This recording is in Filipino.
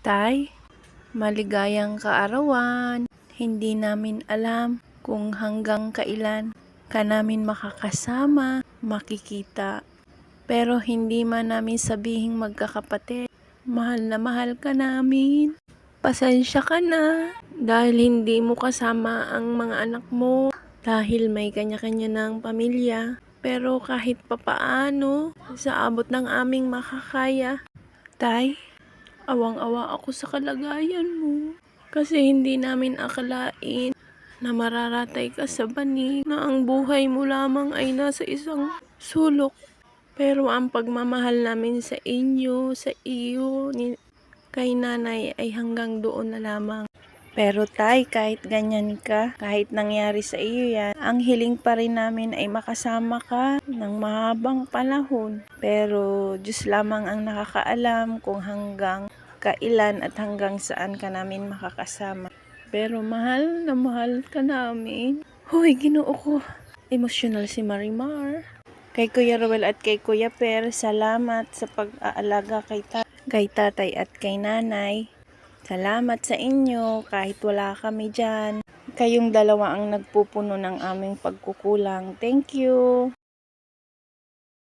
Tay, maligayang kaarawan. Hindi namin alam kung hanggang kailan ka namin makakasama, makikita. Pero hindi man namin sabihing magkakapatid, mahal na mahal ka namin. Pasensya ka na dahil hindi mo kasama ang mga anak mo dahil may kanya-kanya ng pamilya. Pero kahit papaano, sa abot ng aming makakaya, Tay, awang-awa ako sa kalagayan mo. Kasi hindi namin akalain na mararatay ka sa banig na ang buhay mo lamang ay nasa isang sulok. Pero ang pagmamahal namin sa inyo, sa iyo, kay nanay ay hanggang doon na lamang. Pero Tay, kahit ganyan ka, kahit nangyari sa iyo yan, ang hiling pa rin namin ay makasama ka ng mahabang panahon. Pero Diyos lamang ang nakakaalam kung hanggang kailan at hanggang saan ka namin makakasama. Pero mahal na mahal ka namin. Hoy, Ginoo ko. Emotional si Marimar. Kay Kuya Ruel at kay Kuya Per, salamat sa pag-aalaga kay tatay at kay nanay. Salamat sa inyo kahit wala kami dyan. Kayong dalawa ang nagpupuno ng aming pagkukulang. Thank you!